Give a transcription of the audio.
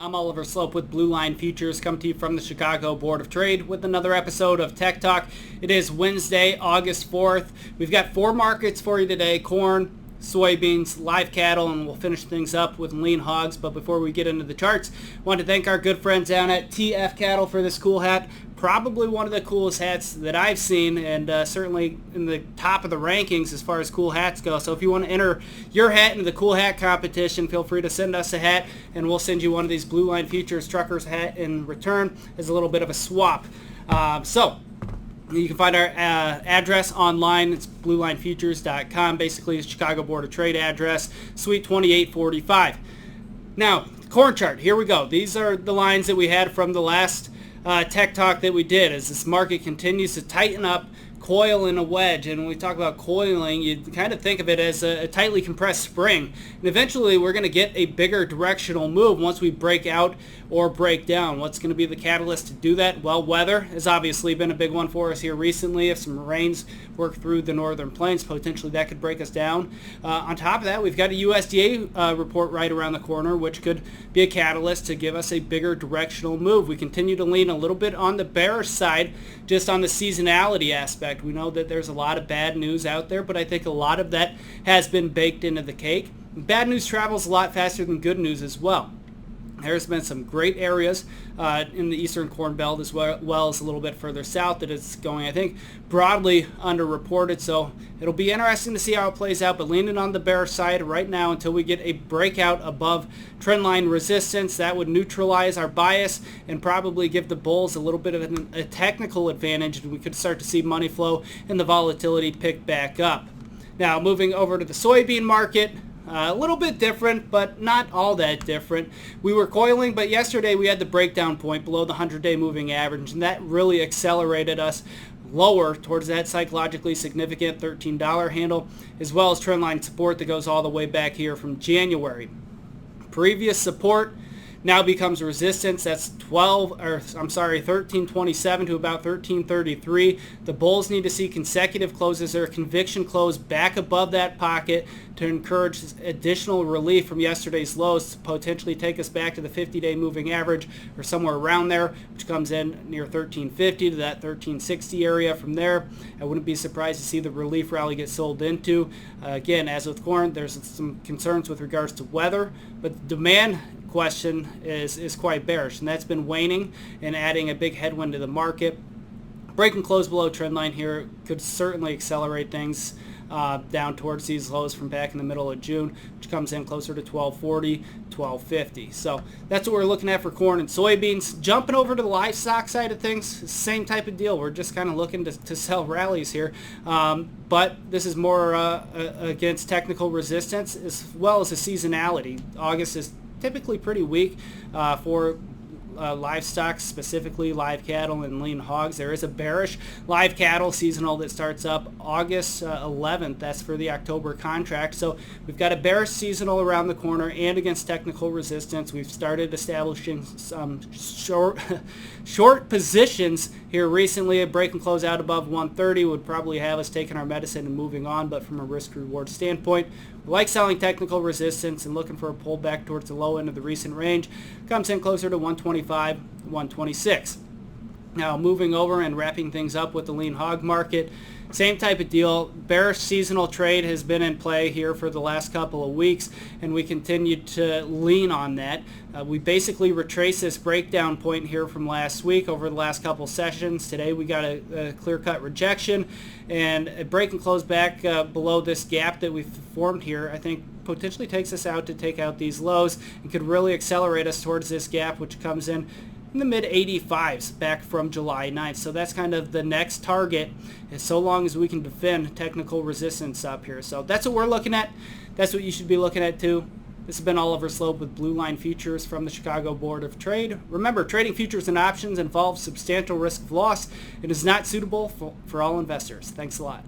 I'm Oliver Sloup with Blue Line Futures, come to you from the Chicago Board of Trade with another episode of Tech Talk. It is Wednesday, August 4th. We've got four markets for you today: corn, soybeans, live cattle, and we'll finish things up with lean hogs. But before we get into the charts, I want to thank our good friends down at TF Cattle for this cool hat. Probably one of the coolest hats that I've seen, and certainly in the top of the rankings as far as cool hats go. So if you want to enter your hat into the cool hat competition, feel free to send us a hat, and we'll send you one of these Blue Line Futures Truckers hat in return as a little bit of a swap. So you can find our address online. It's bluelinefutures.com, basically the Chicago Board of Trade address, Suite 2845. Now, corn chart, here we go. These are the lines that we had from the last Tech Talk that we did as this market continues to tighten up, coil in a wedge. And when we talk about coiling, you kind of think of it as a tightly compressed spring. And eventually we're going to get a bigger directional move once we break out or break down. What's going to be the catalyst to do that? Well, weather has obviously been a big one for us here recently. If some rains work through the northern plains, potentially that could break us down. On top of that, we've got a USDA report right around the corner, which could be a catalyst to give us a bigger directional move. We continue to lean a little bit on the bearish side, just on the seasonality aspect. We know that there's a lot of bad news out there, but I think a lot of that has been baked into the cake. Bad news travels a lot faster than good news as well. There's been some great areas in the eastern corn belt as well as a little bit further south that it's going, I think, broadly underreported. So it'll be interesting to see how it plays out, but leaning on the bearish side right now until we get a breakout above trendline resistance. That would neutralize our bias and probably give the bulls a little bit of a technical advantage, and we could start to see money flow and the volatility pick back up. Now, moving over to the soybean market. A little bit different, but not all that different. We were coiling, but yesterday we had the breakdown point below the 100-day moving average, and that really accelerated us lower towards that psychologically significant $13 handle, as well as trendline support that goes all the way back here from January. Previous support now becomes resistance. That's 1327 to about 1333. The bulls need to see consecutive closes or a conviction close back above that pocket to encourage additional relief from yesterday's lows to potentially take us back to the 50-day moving average or somewhere around there, which comes in near 1350 to that 1360 area. From there, I wouldn't be surprised to see the relief rally get sold into. Again, as with corn, there's some concerns with regards to weather, but the demand question is quite bearish, and that's been waning and adding a big headwind to the market. Break and close below trend line here could certainly accelerate things down towards these lows from back in the middle of June, which comes in closer to 1240, 1250. So that's what we're looking at for corn and soybeans. Jumping over to the livestock side of things, same type of deal. We're just kind of looking to sell rallies here, but this is more against technical resistance as well as a seasonality. August is typically pretty weak for livestock, specifically live cattle and lean hogs. There is a bearish live cattle seasonal that starts up August 11th. That's for the October contract. So we've got a bearish seasonal around the corner and against technical resistance. We've started establishing some short positions here recently. A break and close out above 130 would probably have us taking our medicine and moving on, but from a risk-reward standpoint, we like selling technical resistance and looking for a pullback towards the low end of the recent range. Comes in closer to 125, 126. Now moving over and wrapping things up with the lean hog market, same type of deal. Bearish seasonal trade has been in play here for the last couple of weeks, and we continue to lean on that. We basically retrace this breakdown point here from last week over the last couple sessions. Today we got a clear-cut rejection, and a break and close back below this gap that we've formed here, I think potentially takes us out to take out these lows and could really accelerate us towards this gap, which comes in the mid 85s back from July 9th. So that's kind of the next target, and so long as we can defend technical resistance up here. So that's what we're looking at. That's what you should be looking at too. This has been Oliver Sloup with Blue Line Futures from the Chicago Board of Trade. Remember, trading futures and options involves substantial risk of loss. It is not suitable for all investors. Thanks a lot.